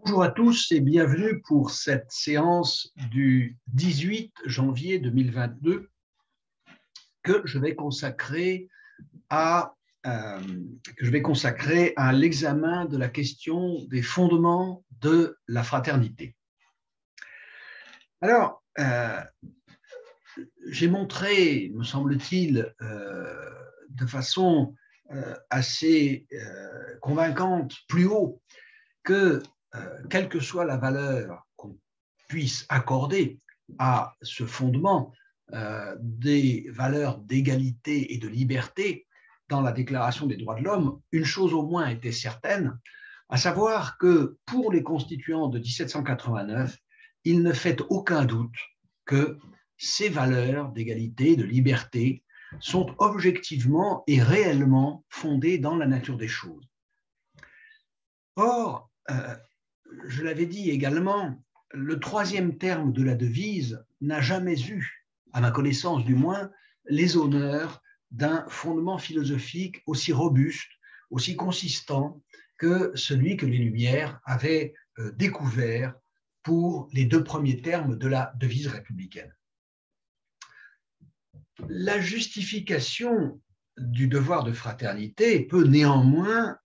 Bonjour à tous et bienvenue pour cette séance du 18 janvier 2022 que je vais consacrer à l'examen de la question des fondements de la fraternité. Alors, j'ai montré, me semble-t-il, de façon assez convaincante plus haut que quelle que soit la valeur qu'on puisse accorder à ce fondement des valeurs d'égalité et de liberté dans la Déclaration des droits de l'homme, une chose au moins était certaine, à savoir que pour les constituants de 1789, il ne fait aucun doute que ces valeurs d'égalité et de liberté sont objectivement et réellement fondées dans la nature des choses. Or, je l'avais dit également, le troisième terme de la devise n'a jamais eu, à ma connaissance du moins, les honneurs d'un fondement philosophique aussi robuste, aussi consistant que celui que les Lumières avaient découvert pour les deux premiers termes de la devise républicaine. La justification du devoir de fraternité peut néanmoins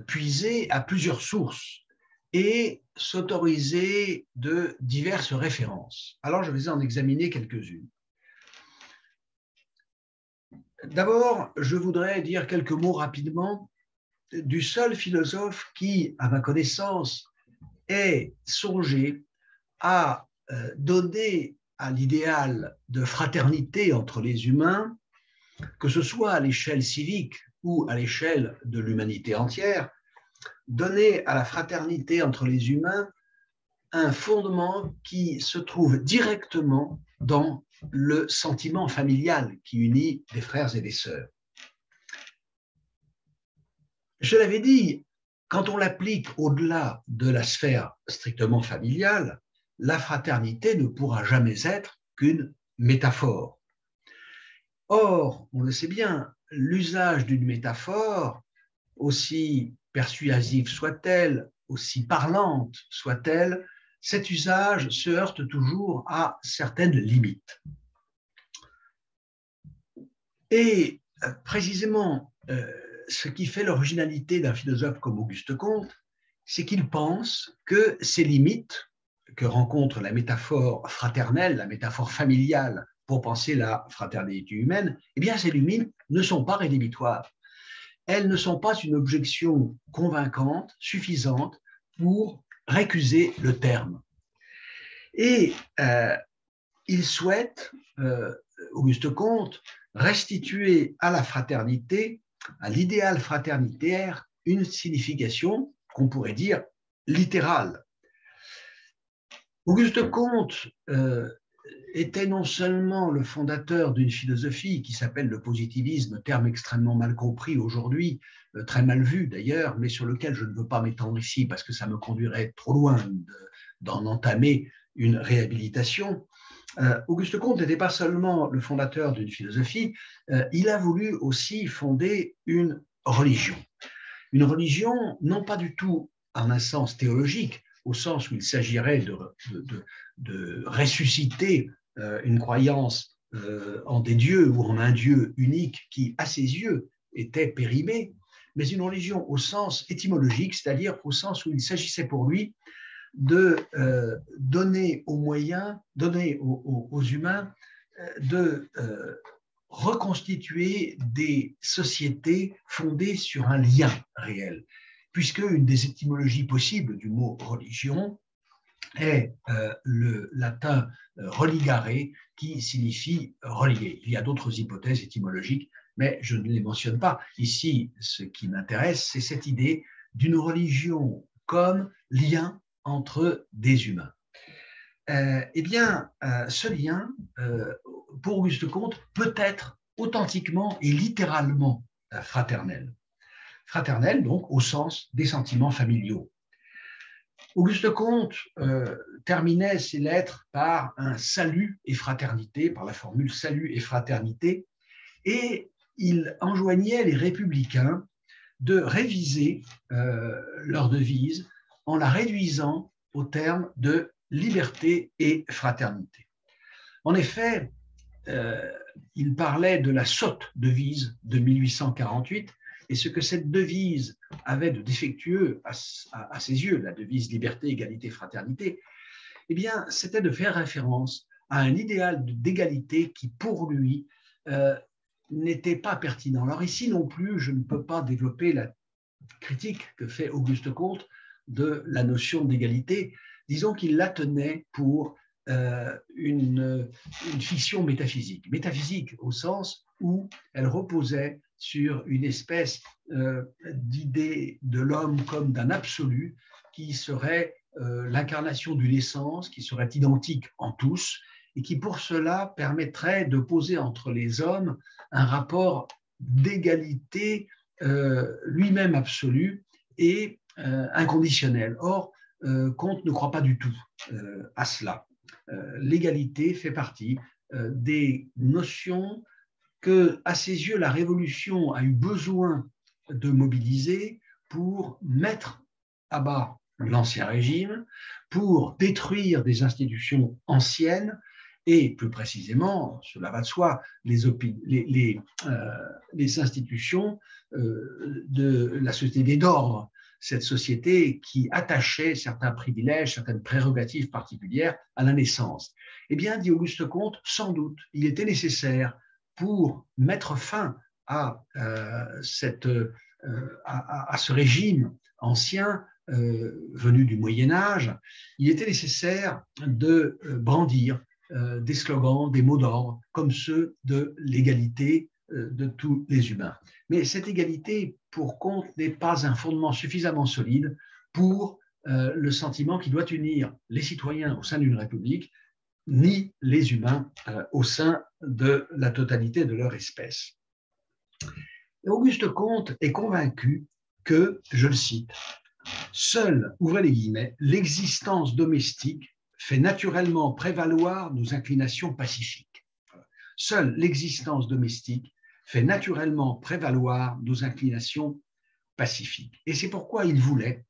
puiser à plusieurs sources et s'autoriser de diverses références. Alors, je vais en examiner quelques-unes. D'abord, je voudrais dire quelques mots rapidement du seul philosophe qui, à ma connaissance, ait songé à donner à l'idéal de fraternité entre les humains, que ce soit à l'échelle civique ou à l'échelle de l'humanité entière, donner à la fraternité entre les humains un fondement qui se trouve directement dans le sentiment familial qui unit des frères et des sœurs. Je l'avais dit, quand on l'applique au-delà de la sphère strictement familiale, la fraternité ne pourra jamais être qu'une métaphore. Or, on le sait bien, l'usage d'une métaphore, aussi persuasive soit-elle, aussi parlante soit-elle, cet usage se heurte toujours à certaines limites. Et précisément, ce qui fait l'originalité d'un philosophe comme Auguste Comte, c'est qu'il pense que ces limites que rencontre la métaphore fraternelle, la métaphore familiale pour penser la fraternité humaine, eh bien ces limites ne sont pas rédhibitoires. Elles ne sont pas une objection convaincante, suffisante pour récuser le terme. Et il souhaite, Auguste Comte, restituer à la fraternité, à l'idéal fraternitaire, une signification qu'on pourrait dire littérale. Auguste Comte était non seulement le fondateur d'une philosophie qui s'appelle le positivisme, terme extrêmement mal compris aujourd'hui, très mal vu d'ailleurs, mais sur lequel je ne veux pas m'étendre ici parce que ça me conduirait trop loin d'en entamer une réhabilitation. Auguste Comte n'était pas seulement le fondateur d'une philosophie, il a voulu aussi fonder une religion. Une religion, non pas du tout en un sens théologique, au sens où il s'agirait de ressusciter une croyance en des dieux ou en un Dieu unique qui, à ses yeux, était périmé, mais une religion au sens étymologique, c'est-à-dire au sens où il s'agissait pour lui de donner aux humains de reconstituer des sociétés fondées sur un lien réel, puisque une des étymologies possibles du mot religion est le latin religare, qui signifie relier. Il y a d'autres hypothèses étymologiques, mais je ne les mentionne pas. Ici, ce qui m'intéresse, c'est cette idée d'une religion comme lien entre des humains. Eh bien, ce lien, pour Auguste Comte, peut être authentiquement et littéralement fraternel. Fraternel, donc, au sens des sentiments familiaux. Auguste Comte terminait ses lettres par un salut et fraternité, par la formule salut et fraternité, et il enjoignait les républicains de réviser leur devise en la réduisant au terme de liberté et fraternité. En effet, il parlait de la sotte devise de 1848, et ce que cette devise avait de défectueux à ses yeux, la devise liberté, égalité, fraternité, eh bien, c'était de faire référence à un idéal d'égalité qui, pour lui, n'était pas pertinent. Alors ici non plus, je ne peux pas développer la critique que fait Auguste Comte de la notion d'égalité. Disons qu'il la tenait pour une fiction métaphysique. Métaphysique au sens où elle reposait sur une espèce d'idée de l'homme comme d'un absolu qui serait l'incarnation d'une essence, qui serait identique en tous, et qui pour cela permettrait de poser entre les hommes un rapport d'égalité lui-même absolu et inconditionnel. Or, Comte ne croit pas du tout à cela. L'égalité fait partie des notions que, à ses yeux, la Révolution a eu besoin de mobiliser pour mettre à bas l'Ancien Régime, pour détruire des institutions anciennes et, plus précisément, cela va de soi, les institutions de la société d'ordre, cette société qui attachait certains privilèges, certaines prérogatives particulières à la naissance. Eh bien, dit Auguste Comte, sans doute, il était nécessaire pour mettre fin à ce régime ancien venu du Moyen-Âge, il était nécessaire de brandir des slogans, des mots d'ordre, comme ceux de l'égalité de tous les humains. Mais cette égalité, pour Comte, n'est pas un fondement suffisamment solide pour le sentiment qui doit unir les citoyens au sein d'une république, ni les humains au sein de la totalité de leur espèce. Et Auguste Comte est convaincu que, je le cite, « Seule, ouvrez les guillemets, l'existence domestique fait naturellement prévaloir nos inclinations pacifiques. » Seule l'existence domestique fait naturellement prévaloir nos inclinations pacifiques. Et c'est pourquoi il voulait,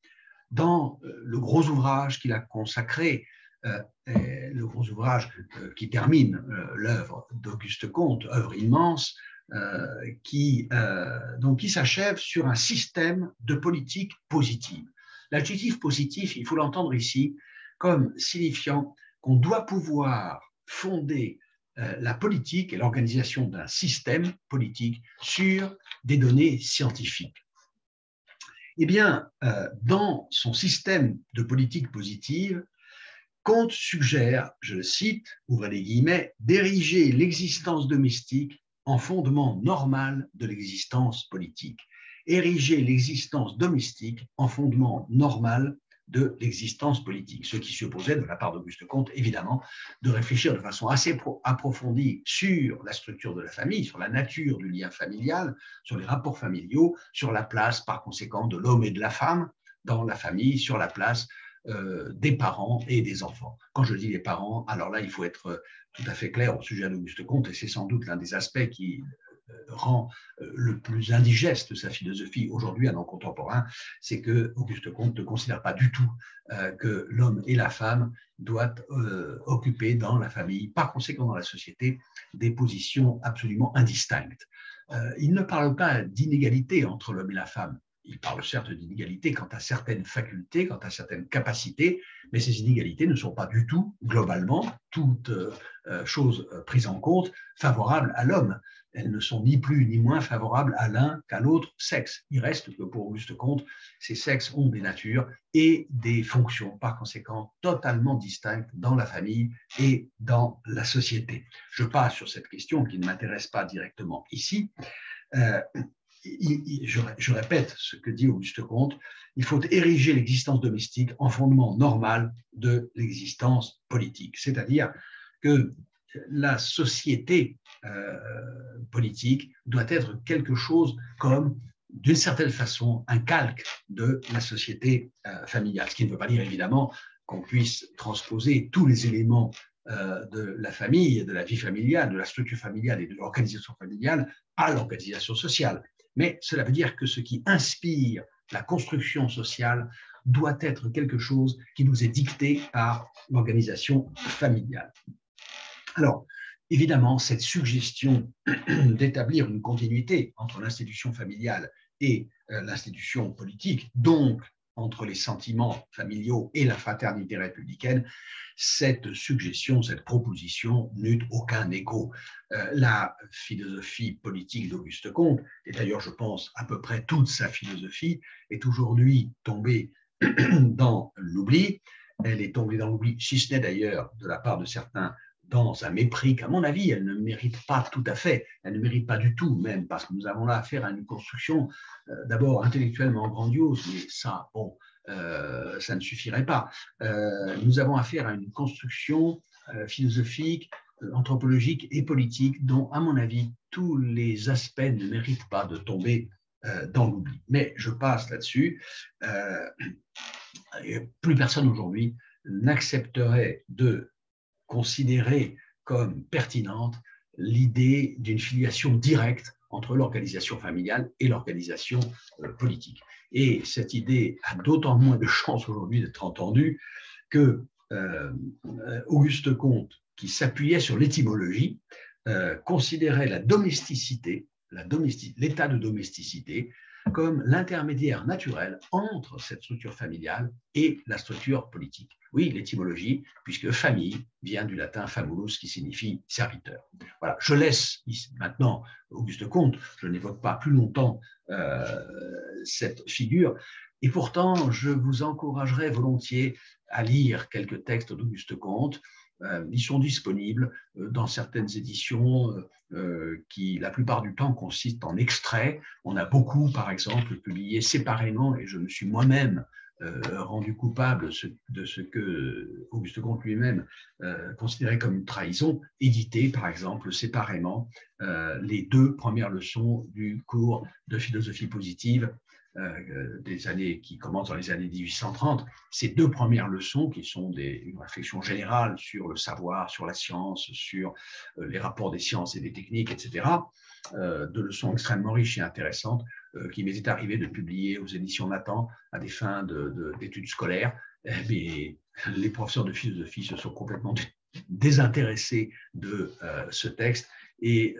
dans le gros ouvrage qu'il a consacré, le gros ouvrage qui termine l'œuvre d'Auguste Comte, œuvre immense, qui s'achève sur un système de politique positive. L'adjectif positif, il faut l'entendre ici comme signifiant qu'on doit pouvoir fonder la politique et l'organisation d'un système politique sur des données scientifiques. Eh bien, dans son système de politique positive, Comte suggère, je le cite, ouvrez les guillemets, d'ériger l'existence domestique en fondement normal de l'existence politique. Ériger l'existence domestique en fondement normal de l'existence politique, ce qui supposait de la part d'Auguste Comte, évidemment, de réfléchir de façon assez approfondie sur la structure de la famille, sur la nature du lien familial, sur les rapports familiaux, sur la place, par conséquent, de l'homme et de la femme dans la famille, sur la place des parents et des enfants. Quand je dis les parents, alors là, il faut être tout à fait clair au sujet d'Auguste Comte, et c'est sans doute l'un des aspects qui rend le plus indigeste sa philosophie aujourd'hui à nos contemporains, c'est que Auguste Comte ne considère pas du tout que l'homme et la femme doivent occuper dans la famille, par conséquent dans la société, des positions absolument indistinctes. Il ne parle pas d'inégalité entre l'homme et la femme. Il parle certes d'inégalité quant à certaines facultés, quant à certaines capacités, mais ces inégalités ne sont pas du tout, globalement, toutes choses prises en compte, favorables à l'homme. Elles ne sont ni plus ni moins favorables à l'un qu'à l'autre sexe. Il reste que pour Auguste Comte, ces sexes ont des natures et des fonctions, par conséquent, totalement distinctes dans la famille et dans la société. Je passe sur cette question qui ne m'intéresse pas directement ici. Je répète ce que dit Auguste Comte, il faut ériger l'existence domestique en fondement normal de l'existence politique. C'est-à-dire que la société politique doit être quelque chose comme, d'une certaine façon, un calque de la société familiale. Ce qui ne veut pas dire, évidemment, qu'on puisse transposer tous les éléments de la famille, de la vie familiale, de la structure familiale et de l'organisation familiale à l'organisation sociale. Mais cela veut dire que ce qui inspire la construction sociale doit être quelque chose qui nous est dicté par l'organisation familiale. Alors, évidemment, cette suggestion d'établir une continuité entre l'institution familiale et l'institution politique, donc entre les sentiments familiaux et la fraternité républicaine, cette suggestion, cette proposition n'eut aucun écho. La philosophie politique d'Auguste Comte, et d'ailleurs je pense à peu près toute sa philosophie, est aujourd'hui tombée dans l'oubli. Elle est tombée dans l'oubli, si ce n'est d'ailleurs de la part de certains dans un mépris qu'à mon avis, elle ne mérite pas tout à fait, elle ne mérite pas du tout même, parce que nous avons là affaire à une construction d'abord intellectuellement grandiose, mais ça, bon, ça ne suffirait pas. Nous avons affaire à une construction philosophique, anthropologique et politique dont, à mon avis, tous les aspects ne méritent pas de tomber dans l'oubli. Mais je passe là-dessus. Plus personne aujourd'hui n'accepterait de considérer comme pertinente l'idée d'une filiation directe entre l'organisation familiale et l'organisation politique. Et cette idée a d'autant moins de chances aujourd'hui d'être entendue que Auguste Comte, qui s'appuyait sur l'étymologie, considérait la domesticité, l'état de domesticité, comme l'intermédiaire naturel entre cette structure familiale et la structure politique. Oui, l'étymologie, puisque famille vient du latin famulus, qui signifie serviteur. Voilà, je laisse maintenant Auguste Comte, je n'évoque pas plus longtemps cette figure, et pourtant je vous encouragerais volontiers à lire quelques textes d'Auguste Comte. Ils sont disponibles dans certaines éditions qui, la plupart du temps, consistent en extraits. On a beaucoup, par exemple, publié séparément, et je me suis moi-même rendu coupable de ce que Auguste Comte lui-même considérait comme une trahison, édité, par exemple, séparément les 2 premières leçons du cours de philosophie positive des années qui commencent dans les années 1830, ces 2 premières leçons qui sont une réflexion générale sur le savoir, sur la science, sur les rapports des sciences et des techniques, etc., 2 leçons extrêmement riches et intéressantes qui m'est arrivé de publier aux éditions Nathan à des fins d'études scolaires. Mais les professeurs de philosophie se sont complètement désintéressés de ce texte et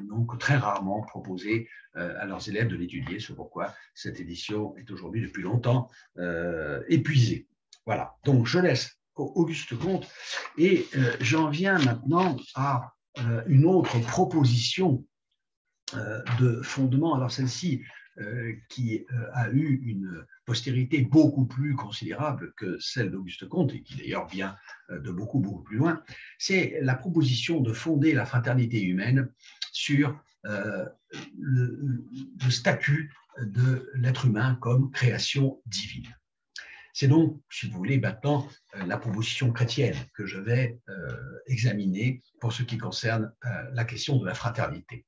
donc très rarement proposé à leurs élèves de l'étudier, c'est pourquoi cette édition est aujourd'hui depuis longtemps épuisée. Voilà, donc je laisse Auguste Comte et j'en viens maintenant à une autre proposition de fondement. Alors celle-ci qui a eu une postérité beaucoup plus considérable que celle d'Auguste Comte, et qui d'ailleurs vient de beaucoup plus loin, c'est la proposition de fonder la fraternité humaine sur le statut de l'être humain comme création divine. C'est donc, si vous voulez, maintenant la proposition chrétienne que je vais examiner pour ce qui concerne la question de la fraternité.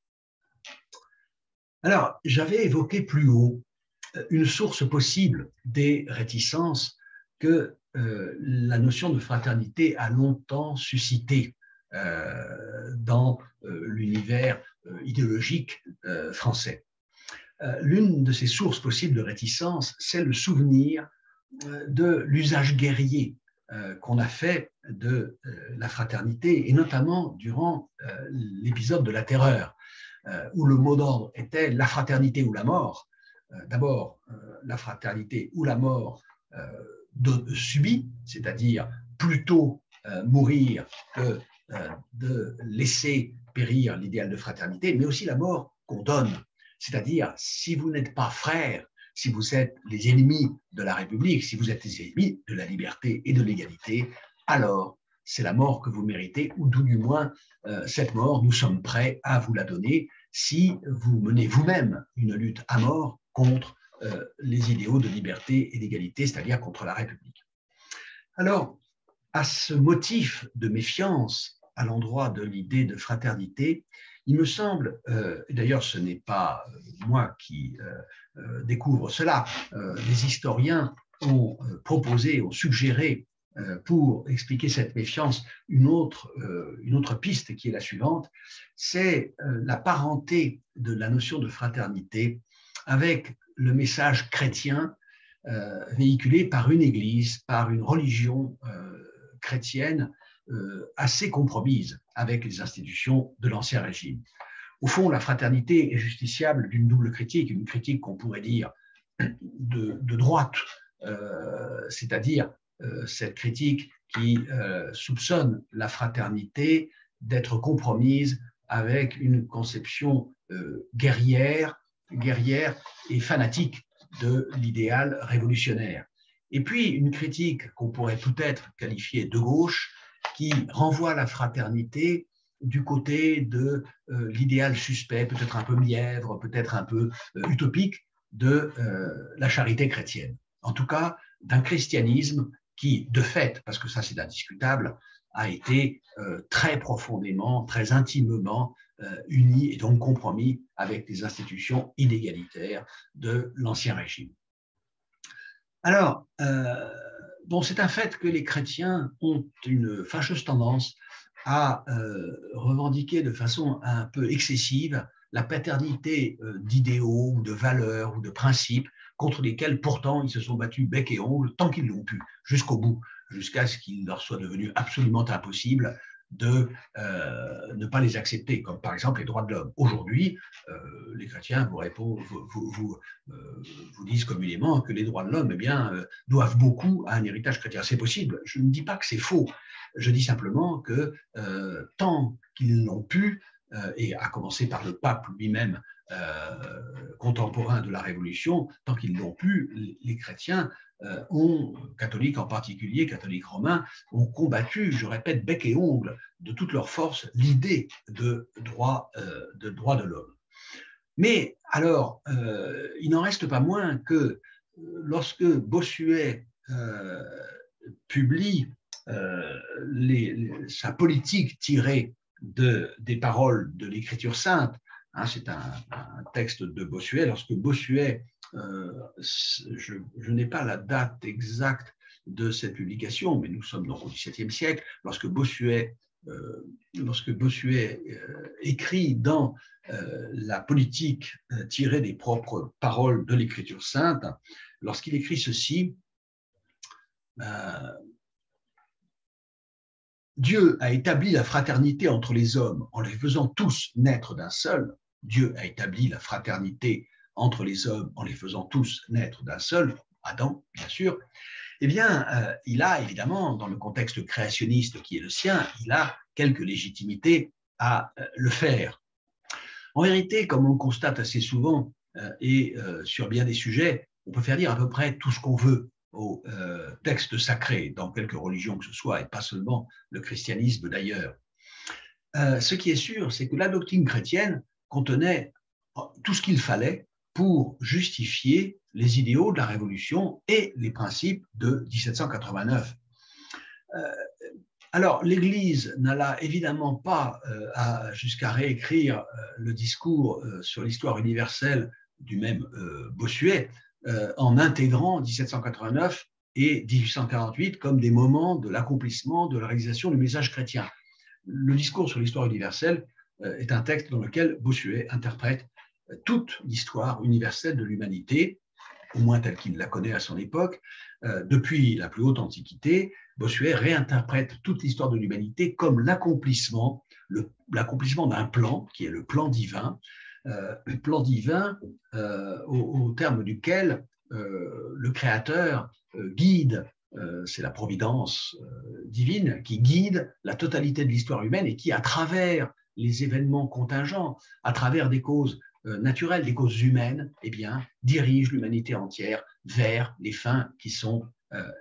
Alors, j'avais évoqué plus haut une source possible des réticences que la notion de fraternité a longtemps suscité dans l'univers idéologique français. L'une de ces sources possibles de réticence, c'est le souvenir de l'usage guerrier qu'on a fait de la fraternité, et notamment durant l'épisode de la Terreur, où le mot d'ordre était la fraternité ou la mort. D'abord, la fraternité ou la mort subie, c'est-à-dire plutôt mourir que de laisser périr l'idéal de fraternité, mais aussi la mort qu'on donne, c'est-à-dire si vous n'êtes pas frères, si vous êtes les ennemis de la République, si vous êtes les ennemis de la liberté et de l'égalité, alors c'est la mort que vous méritez, ou tout du moins, cette mort, nous sommes prêts à vous la donner si vous menez vous-même une lutte à mort contre les idéaux de liberté et d'égalité, c'est-à-dire contre la République. Alors, à ce motif de méfiance à l'endroit de l'idée de fraternité, il me semble, d'ailleurs ce n'est pas moi qui découvre cela, les historiens ont proposé, ont suggéré pour expliquer cette méfiance une autre piste qui est la suivante, c'est la parenté de la notion de fraternité avec le message chrétien véhiculée par une église, par une religion chrétienne assez compromise avec les institutions de l'Ancien Régime. Au fond, la fraternité est justiciable d'une double critique, une critique qu'on pourrait dire de droite, c'est-à-dire cette critique qui soupçonne la fraternité d'être compromise avec une conception guerrière et fanatique de l'idéal révolutionnaire. Et puis une critique qu'on pourrait peut-être qualifier de gauche, qui renvoie la fraternité du côté de l'idéal suspect, peut-être un peu mièvre, peut-être un peu utopique, de la charité chrétienne. En tout cas, d'un christianisme qui, de fait, parce que ça c'est indiscutable, a été très profondément, très intimement uni et donc compromis avec les institutions inégalitaires de l'Ancien Régime. Alors, bon, c'est un fait que les chrétiens ont une fâcheuse tendance à revendiquer de façon un peu excessive la paternité d'idéaux ou de valeurs ou de principes contre lesquels pourtant ils se sont battus bec et ongles tant qu'ils l'ont pu, jusqu'au bout, jusqu'à ce qu'il leur soit devenu absolument impossible de ne pas les accepter, comme par exemple les droits de l'homme. Aujourd'hui, les chrétiens vous disent communément que les droits de l'homme doivent beaucoup à un héritage chrétien. C'est possible, je ne dis pas que c'est faux, je dis simplement que tant qu'ils l'ont pu, et à commencer par le pape lui-même, contemporain de la Révolution, tant qu'ils l'ont pu, les chrétiens catholiques en particulier, catholiques romains, ont combattu, je répète, bec et ongle, de toute leur force, l'idée de droit de l'homme. Mais alors, il n'en reste pas moins que lorsque Bossuet publie sa politique tirée des paroles de l'Écriture sainte, hein, c'est un texte de Bossuet, lorsque Bossuet, je n'ai pas la date exacte de cette publication, mais nous sommes donc au XVIIe siècle, lorsque Bossuet écrit dans la politique tirée des propres paroles de l'Écriture sainte, lorsqu'il écrit ceci, Dieu a établi la fraternité entre les hommes en les faisant tous naître d'un seul. Dieu a établi la fraternité entre les hommes en les faisant tous naître d'un seul, Adam, bien sûr. Eh bien, il a évidemment, dans le contexte créationniste qui est le sien, il a quelque légitimité à le faire. En vérité, comme on le constate assez souvent et sur bien des sujets, on peut faire dire à peu près tout ce qu'on veut aux textes sacrés dans quelque religion que ce soit, et pas seulement le christianisme d'ailleurs. Ce qui est sûr, c'est que la doctrine chrétienne contenait tout ce qu'il fallait pour justifier les idéaux de la Révolution et les principes de 1789. Alors, l'Église n'alla évidemment pas jusqu'à réécrire le discours sur l'histoire universelle du même Bossuet, en intégrant 1789 et 1848 comme des moments de l'accomplissement de la réalisation du message chrétien. Le discours sur l'histoire universelle est un texte dans lequel Bossuet interprète toute l'histoire universelle de l'humanité, au moins telle qu'il la connaît à son époque. Depuis la plus haute Antiquité, Bossuet réinterprète toute l'histoire de l'humanité comme l'accomplissement d'un plan, qui est le plan divin, au terme duquel le Créateur guide, c'est la providence divine qui guide la totalité de l'histoire humaine et qui, à travers les événements contingents, à travers des causes naturelles, des causes humaines, eh bien, dirige l'humanité entière vers les fins qui sont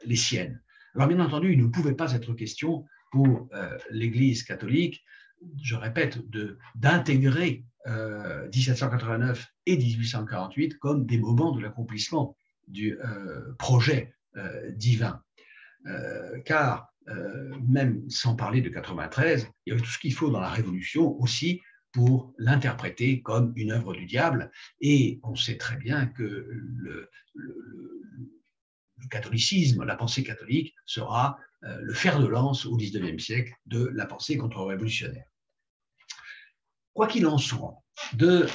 les siennes. Alors, bien entendu, il ne pouvait pas être question pour l'Église catholique, je répète, d'intégrer 1789 et 1848 comme des moments de l'accomplissement du projet divin. Car même sans parler de 93, il y avait tout ce qu'il faut dans la Révolution aussi pour l'interpréter comme une œuvre du diable. Et on sait très bien que le catholicisme, la pensée catholique, sera le fer de lance au XIXe siècle de la pensée contre-révolutionnaire. Quoi qu'il en soit, de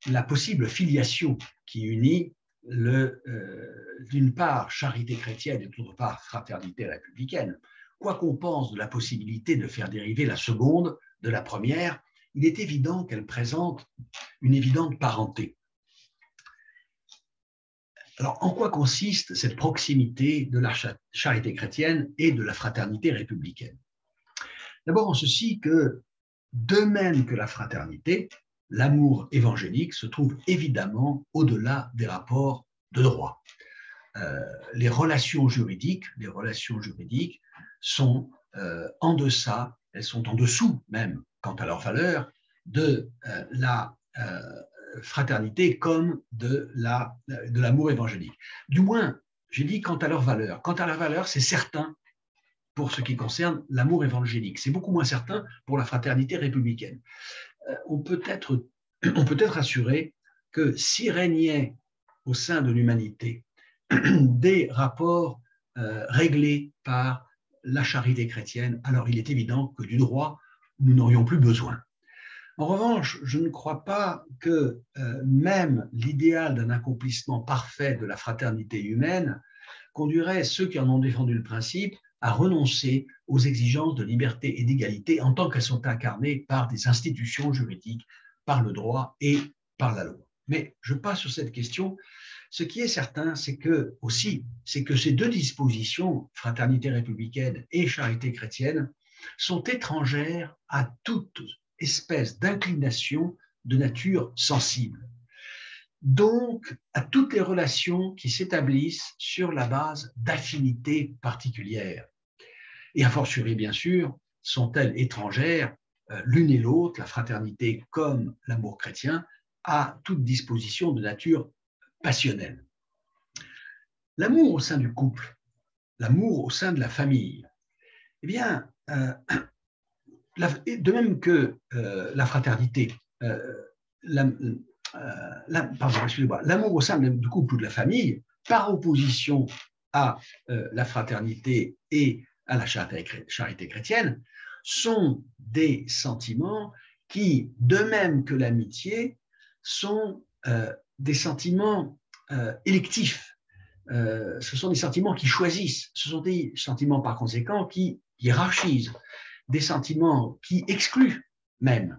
la possible filiation qui unit d'une part charité chrétienne et d'autre part fraternité républicaine, quoi qu'on pense de la possibilité de faire dériver la seconde de la première, il est évident qu'elle présente une évidente parenté. Alors, en quoi consiste cette proximité de la charité chrétienne et de la fraternité républicaine? D'abord en ceci que, de même que la fraternité, l'amour évangélique se trouve évidemment au-delà des rapports de droit. Les relations juridiques sont en deçà, elles sont en dessous même, quant à leur valeur, de la fraternité comme de l'amour évangélique. Du moins, j'ai dit quant à leur valeur. Quant à la valeur, c'est certain pour ce qui concerne l'amour évangélique. C'est beaucoup moins certain pour la fraternité républicaine. On peut être assuré que s'il régnait au sein de l'humanité des rapports réglés par la charité chrétienne, alors il est évident que du droit, nous n'aurions plus besoin. En revanche, je ne crois pas que même l'idéal d'un accomplissement parfait de la fraternité humaine conduirait ceux qui en ont défendu le principe à renoncer aux exigences de liberté et d'égalité en tant qu'elles sont incarnées par des institutions juridiques, par le droit et par la loi. Mais je passe sur cette question. Ce qui est certain, c'est que ces deux dispositions, fraternité républicaine et charité chrétienne, sont étrangères à toute espèce d'inclination de nature sensible. Donc, à toutes les relations qui s'établissent sur la base d'affinités particulières. Et a fortiori, bien sûr, sont-elles étrangères, l'une et l'autre, la fraternité comme l'amour chrétien, à toute disposition de nature passionnelle. L'amour au sein du couple, l'amour au sein de la famille, eh bien, de même que la fraternité, l'amour au sein du couple ou de la famille, par opposition à la fraternité et à la charité chrétienne, sont des sentiments qui, de même que l'amitié, sont des sentiments électifs. Ce sont des sentiments qui choisissent, ce sont des sentiments par conséquent qui hiérarchisent, des sentiments qui excluent même.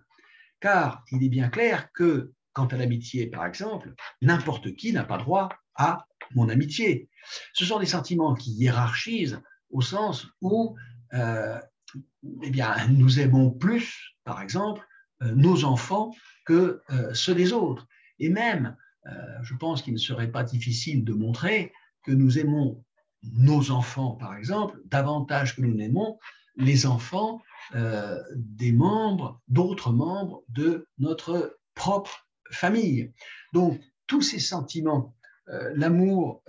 Car il est bien clair que, quant à l'amitié, par exemple, n'importe qui n'a pas droit à mon amitié. Ce sont des sentiments qui hiérarchisent au sens où eh bien, nous aimons plus, par exemple, nos enfants que ceux des autres. Et même, je pense qu'il ne serait pas difficile de montrer que nous aimons nos enfants, par exemple, davantage que nous n'aimons les enfants d'autres membres de notre propre famille. Donc, tous ces sentiments, l'amour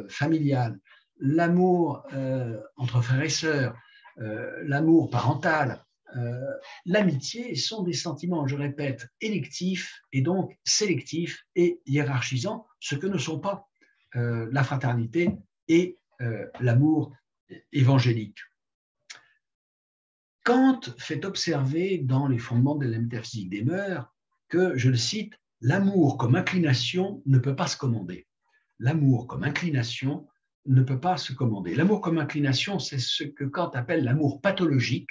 familial, l'amour entre frères et sœurs, l'amour parental, l'amitié sont des sentiments, je répète, électifs et donc sélectifs et hiérarchisants, ce que ne sont pas la fraternité et l'amour évangélique. Kant fait observer dans les fondements de la métaphysique des mœurs que, je le cite, l'amour comme inclination ne peut pas se commander. L'amour comme inclination ne peut pas se commander. L'amour comme inclination, c'est ce que Kant appelle l'amour pathologique.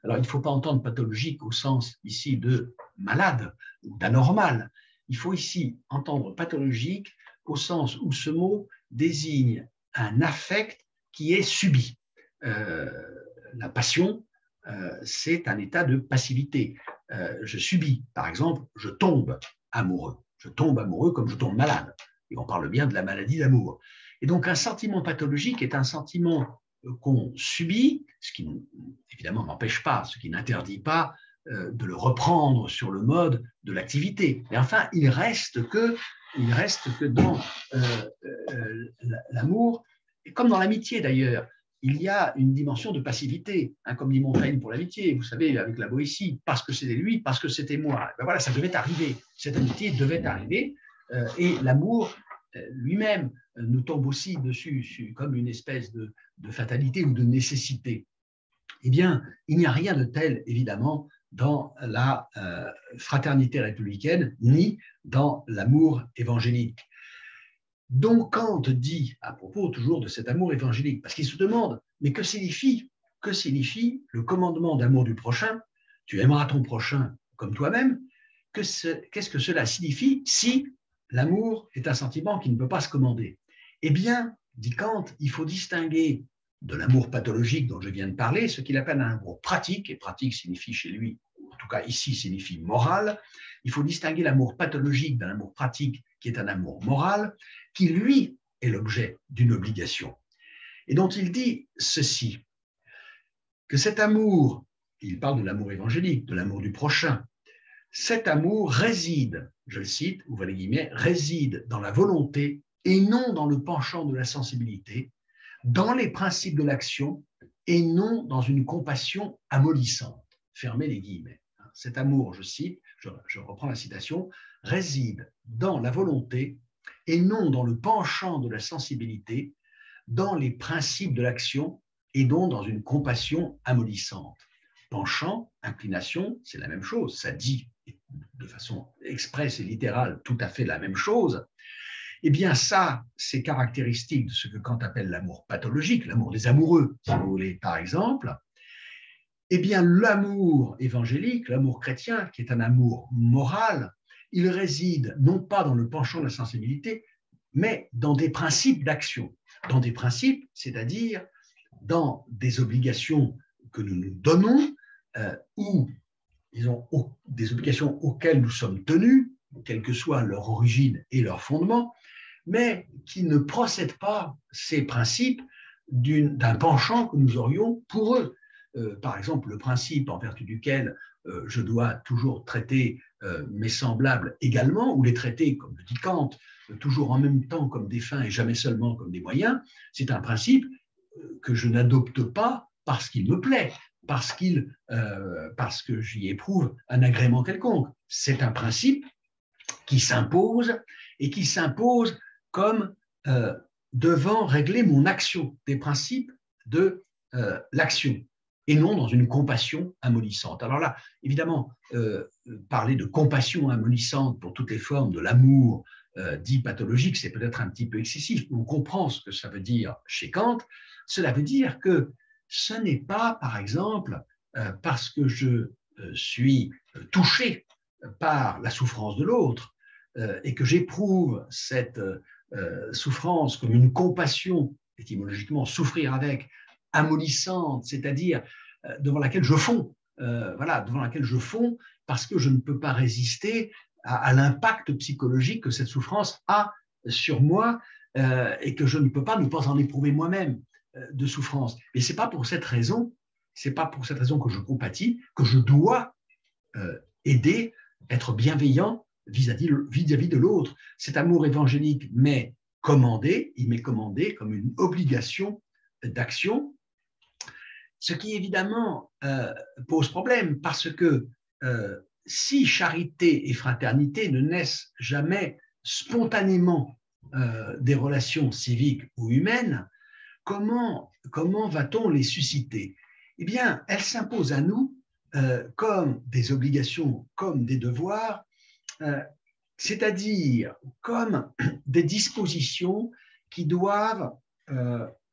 Alors, il ne faut pas entendre pathologique au sens ici de malade ou d'anormal. Il faut ici entendre pathologique au sens où ce mot désigne un affect qui est subi. La passion, c'est un état de passivité. Je subis, par exemple, je tombe amoureux. Je tombe amoureux comme je tombe malade. Et on parle bien de la maladie d'amour. Et donc, un sentiment pathologique est un sentiment qu'on subit, ce qui évidemment n'empêche pas, ce qui n'interdit pas de le reprendre sur le mode de l'activité. Mais enfin, il reste que dans l'amour, et comme dans l'amitié d'ailleurs, il y a une dimension de passivité, hein, comme dit Montaigne pour l'amitié, vous savez, avec la Boétie, parce que c'était lui, parce que c'était moi. Ben voilà, ça devait arriver, cette amitié devait arriver, et l'amour lui-même nous tombe aussi dessus comme une espèce de fatalité ou de nécessité. Eh bien, il n'y a rien de tel, évidemment, dans la fraternité républicaine, ni dans l'amour évangélique. dont Kant dit à propos toujours de cet amour évangélique, parce qu'il se demande, mais que signifie le commandement d'amour du prochain? Tu aimeras ton prochain comme toi-même. Qu'est-ce que cela signifie si l'amour est un sentiment qui ne peut pas se commander? Eh bien, dit Kant, il faut distinguer de l'amour pathologique dont je viens de parler, ce qu'il appelle un amour pratique, et pratique signifie chez lui, en tout cas ici signifie moral. Il faut distinguer l'amour pathologique d'un amour pratique qui est un amour moral, qui lui est l'objet d'une obligation. Et dont il dit ceci, que cet amour, il parle de l'amour évangélique, de l'amour du prochain, cet amour réside, je le cite, ouvrez les guillemets, réside dans la volonté et non dans le penchant de la sensibilité, dans les principes de l'action et non dans une compassion amollissante. Fermez les guillemets. Cet amour, je cite, je reprends la citation, réside dans la volonté et non dans le penchant de la sensibilité, dans les principes de l'action et non dans une compassion amollissante. Penchant, inclination, c'est la même chose, ça dit de façon expresse et littérale tout à fait la même chose. Eh bien ça, c'est caractéristique de ce que Kant appelle l'amour pathologique, l'amour des amoureux, si vous voulez, par exemple. Eh bien l'amour évangélique, l'amour chrétien, qui est un amour moral, il réside non pas dans le penchant de la sensibilité, mais dans des principes d'action. Dans des principes, c'est-à-dire dans des obligations que nous nous donnons, ou disons, des obligations auxquelles nous sommes tenus, quelle que soit leur origine et leur fondement, mais qui ne procèdent pas, ces principes, d'un penchant que nous aurions pour eux. Par exemple, le principe en vertu duquel je dois toujours traiter mes semblables également, ou les traiter, comme le dit Kant, toujours en même temps comme des fins et jamais seulement comme des moyens, c'est un principe que je n'adopte pas parce qu'il me plaît, parce que j'y éprouve un agrément quelconque. C'est un principe qui s'impose et qui s'impose comme devant régler mon action, des principes de l'action, et non dans une compassion amollissante. Alors là, évidemment, parler de compassion amollissante pour toutes les formes de l'amour dit pathologique, c'est peut-être un petit peu excessif. On comprend ce que ça veut dire chez Kant. Cela veut dire que ce n'est pas, par exemple, parce que je suis touché par la souffrance de l'autre et que j'éprouve cette souffrance comme une compassion, étymologiquement souffrir avec, amollissante, c'est-à-dire devant laquelle je fonds, devant laquelle je fonds parce que je ne peux pas résister à l'impact psychologique que cette souffrance a sur moi et que je ne peux pas ne pas en éprouver moi-même de souffrance. Mais c'est pas pour cette raison que je compatis, que je dois aider, être bienveillant vis-à-vis de l'autre. Cet amour évangélique il m'est commandé comme une obligation d'action, ce qui évidemment pose problème parce que si charité et fraternité ne naissent jamais spontanément des relations civiques ou humaines, comment va-t-on les susciter? Eh bien, elles s'imposent à nous comme des obligations, comme des devoirs, c'est-à-dire comme des dispositions qui doivent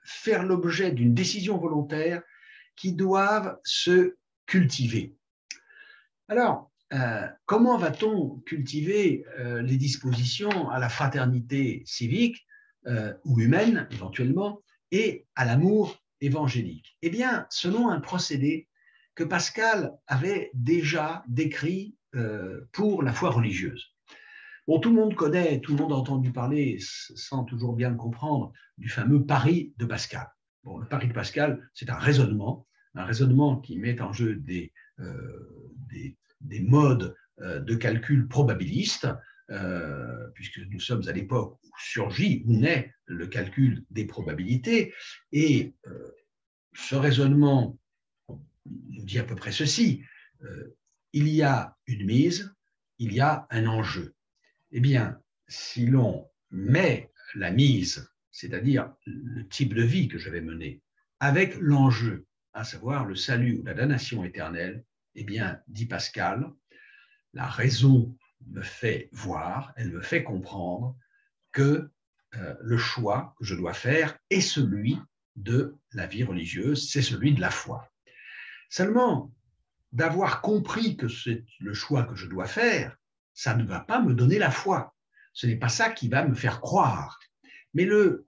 faire l'objet d'une décision volontaire, qui doivent se cultiver. Alors, comment va-t-on cultiver les dispositions à la fraternité civique ou humaine, éventuellement, et à l'amour évangélique? Eh bien, selon un procédé que Pascal avait déjà décrit pour la foi religieuse. Bon, tout le monde connaît, tout le monde a entendu parler, sans toujours bien le comprendre, du fameux pari de Pascal. Bon, le pari de Pascal, c'est un raisonnement qui met en jeu des modes de calcul probabilistes, puisque nous sommes à l'époque où surgit, où naît le calcul des probabilités, et ce raisonnement nous dit à peu près ceci, il y a une mise, il y a un enjeu. Eh bien, si l'on met la mise, c'est-à-dire le type de vie que je vais mener, avec l'enjeu, à savoir le salut ou la damnation éternelle, eh bien, dit Pascal, la raison me fait voir, elle me fait comprendre que le choix que je dois faire est celui de la vie religieuse, c'est celui de la foi. Seulement, d'avoir compris que c'est le choix que je dois faire, ça ne va pas me donner la foi. Ce n'est pas ça qui va me faire croire. Mais le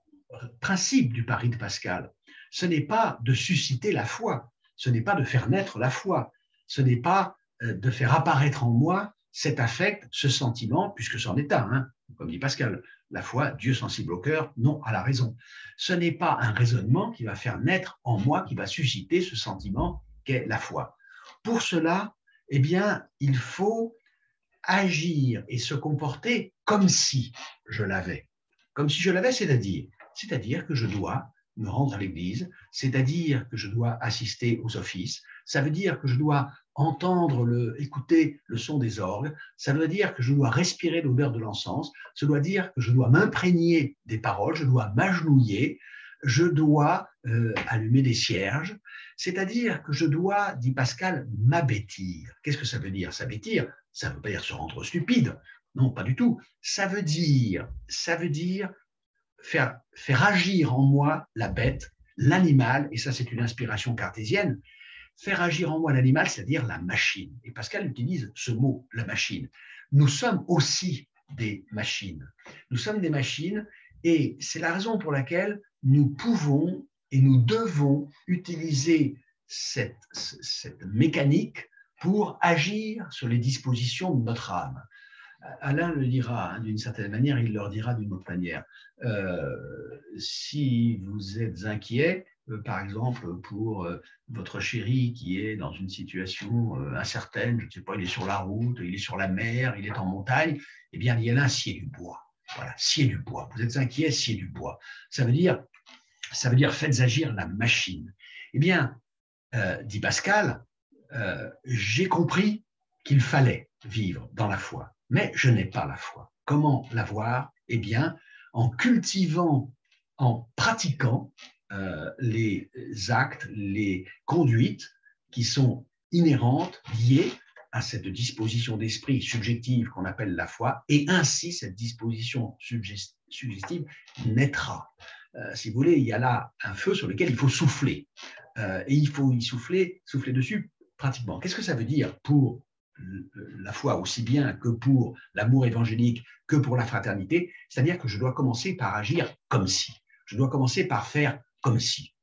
principe du pari de Pascal, ce n'est pas de susciter la foi, ce n'est pas de faire naître la foi, ce n'est pas de faire apparaître en moi cet affect, ce sentiment, puisque c'en est un, hein, comme dit Pascal, la foi, Dieu sensible au cœur, non à la raison. Ce n'est pas un raisonnement qui va faire naître en moi, qui va susciter ce sentiment qu'est la foi. Pour cela, eh bien, il faut agir et se comporter comme si je l'avais. Comme si je l'avais, c'est-à-dire que je dois me rendre à l'église, c'est-à-dire que je dois assister aux offices, ça veut dire que je dois écouter le son des orgues, ça veut dire que je dois respirer l'odeur de l'encens, ça doit dire que je dois m'imprégner des paroles, je dois m'agenouiller, je dois allumer des cierges, c'est-à-dire que je dois, dit Pascal, m'abêtir. Qu'est-ce que ça veut dire, s'abêtir? Ça ne veut pas dire se rendre stupide, non, pas du tout. Ça veut dire faire agir en moi la bête, l'animal, et ça c'est une inspiration cartésienne, faire agir en moi l'animal, c'est-à-dire la machine. Et Pascal utilise ce mot, la machine. Nous sommes aussi des machines. Nous sommes des machines et c'est la raison pour laquelle nous pouvons et nous devons utiliser cette mécanique pour agir sur les dispositions de notre âme. Alain le dira hein, d'une certaine manière, il leur dira d'une autre manière. Si vous êtes inquiet, par exemple, pour votre chéri qui est dans une situation incertaine, je ne sais pas, il est sur la route, il est sur la mer, il est en montagne, eh bien, il y a là, sciez du bois. Voilà, sciez du bois. Vous êtes inquiet, sciez du bois. Ça veut dire faites agir la machine. Eh bien, dit Pascal, j'ai compris qu'il fallait vivre dans la foi, mais je n'ai pas la foi. Comment l'avoir? Eh bien, en cultivant, en pratiquant les actes, les conduites qui sont inhérentes, liées à cette disposition d'esprit subjective qu'on appelle la foi, et ainsi cette disposition suggestive naîtra. Si vous voulez, il y a là un feu sur lequel il faut souffler, et il faut y souffler dessus pratiquement. Qu'est-ce que ça veut dire pour la foi aussi bien que pour l'amour évangélique, que pour la fraternité? C'est-à-dire que je dois commencer par agir comme si. Je dois commencer par faire comme si.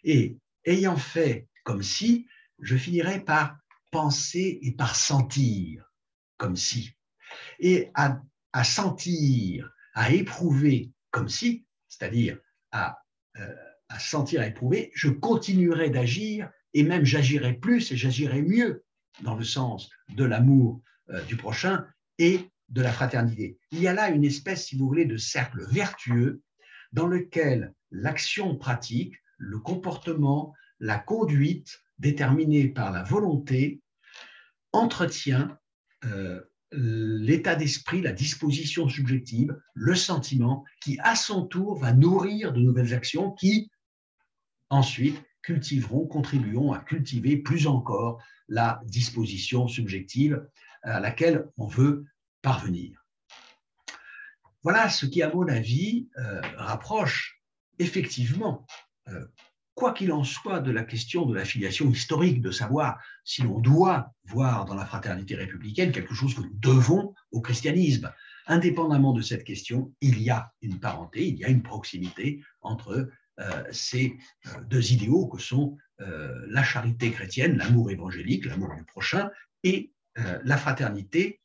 Et ayant fait comme si, je finirai par penser et par sentir comme si. Et à sentir, à éprouver comme si, c'est-à-dire à sentir, à éprouver, je continuerai d'agir et même j'agirai plus et j'agirai mieux dans le sens de l'amour du prochain et de la fraternité. Il y a là une espèce, si vous voulez, de cercle vertueux dans lequel l'action pratique, le comportement, la conduite déterminée par la volonté entretient l'état d'esprit, la disposition subjective, le sentiment qui, à son tour, va nourrir de nouvelles actions qui, ensuite, contribueront à cultiver plus encore la disposition subjective à laquelle on veut parvenir. Voilà ce qui, à mon avis, rapproche effectivement, quoi qu'il en soit, de la question de la filiation historique, de savoir si l'on doit voir dans la fraternité républicaine quelque chose que nous devons au christianisme. Indépendamment de cette question, il y a une parenté, il y a une proximité entre ces deux idéaux que sont la charité chrétienne, l'amour évangélique, l'amour du prochain, et la fraternité,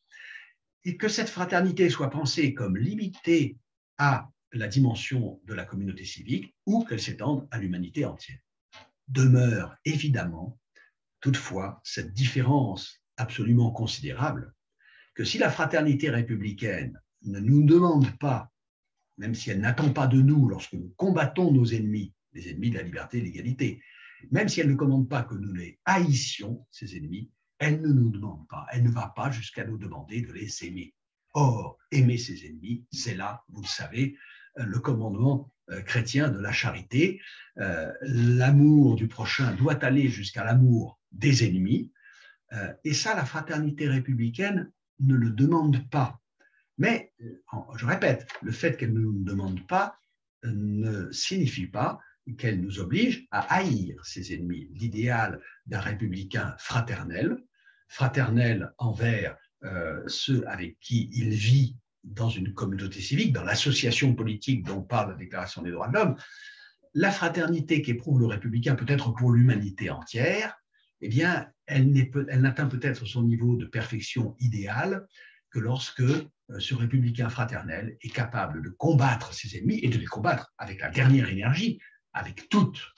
et que cette fraternité soit pensée comme limitée à la dimension de la communauté civique ou qu'elle s'étende à l'humanité entière. Demeure évidemment, toutefois, cette différence absolument considérable que si la fraternité républicaine ne nous demande pas, même si elle n'attend pas de nous lorsque nous combattons nos ennemis, les ennemis de la liberté et de l'égalité, même si elle ne commande pas que nous les haïssions, ces ennemis, elle ne nous demande pas, elle ne va pas jusqu'à nous demander de les aimer. Or, aimer ses ennemis, c'est là, vous le savez, le commandement chrétien de la charité. L'amour du prochain doit aller jusqu'à l'amour des ennemis. Et ça, la fraternité républicaine ne le demande pas. Mais, je répète, le fait qu'elle ne nous demande pas ne signifie pas qu'elle nous oblige à haïr ses ennemis. L'idéal d'un républicain fraternel, fraternel envers ceux avec qui il vit dans une communauté civique, dans l'association politique dont parle la Déclaration des droits de l'homme, la fraternité qu'éprouve le républicain peut-être pour l'humanité entière, eh bien, elle n'atteint peut-être son niveau de perfection idéale que lorsque ce républicain fraternel est capable de combattre ses ennemis et de les combattre avec la dernière énergie, avec toute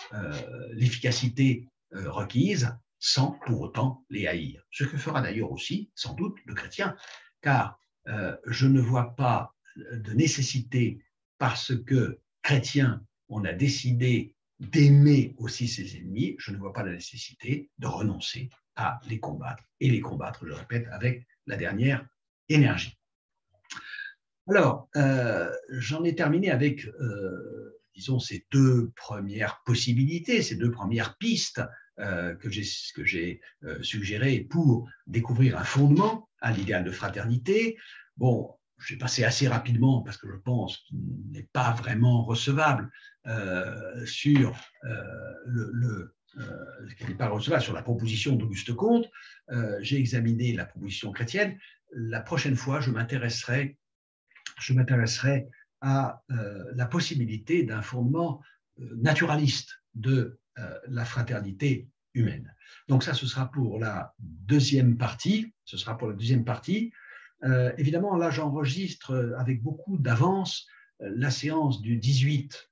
l'efficacité requise, sans pour autant les haïr. Ce que fera d'ailleurs aussi, sans doute, le chrétien, car je ne vois pas de nécessité, parce que chrétien, on a décidé d'aimer aussi ses ennemis, je ne vois pas la nécessité de renoncer à les combattre, et les combattre, je répète, avec la dernière énergie. Alors, j'en ai terminé avec, disons, ces deux premières possibilités, ces deux premières pistes que j'ai suggérées pour découvrir un fondement à l'idéal de fraternité. Bon, j'ai passé assez rapidement, parce que je pense qu'il n'est pas vraiment recevable sur sur la proposition d'Auguste Comte. J'ai examiné la proposition chrétienne. La prochaine fois, je m'intéresserai à la possibilité d'un fondement naturaliste de la fraternité humaine. Donc ça, ce sera pour la deuxième partie. Évidemment, là, j'enregistre avec beaucoup d'avance la séance du 18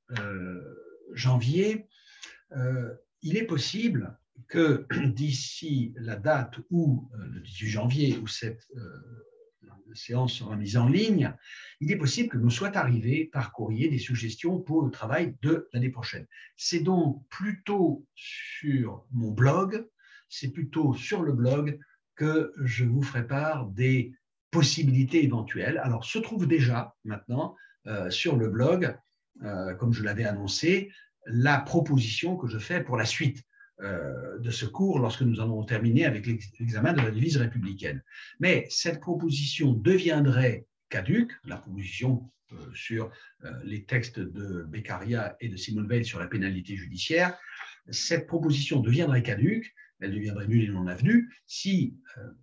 janvier. Il est possible que d'ici la date où, le 18 janvier, où cette séance sera mise en ligne, il est possible que nous soit arrivé par courrier des suggestions pour le travail de l'année prochaine. C'est donc plutôt sur mon blog, c'est plutôt sur le blog que je vous ferai part des possibilités éventuelles. Alors, se trouve déjà maintenant sur le blog, comme je l'avais annoncé, la proposition que je fais pour la suite de ce cours lorsque nous en aurons terminé avec l'examen de la devise républicaine. Mais cette proposition deviendrait caduque, la proposition sur les textes de Beccaria et de Simone Weil sur la pénalité judiciaire, cette proposition deviendrait caduque, elle deviendrait nulle et non avenue si,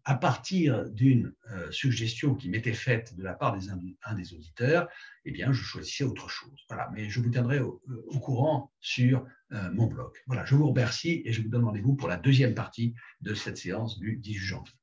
à partir d'une suggestion qui m'était faite de la part d'un des auditeurs, eh bien, je choisissais autre chose. Voilà, mais je vous tiendrai au courant sur mon blog. Voilà, je vous remercie et je vous donne rendez-vous pour la deuxième partie de cette séance du 18 janvier.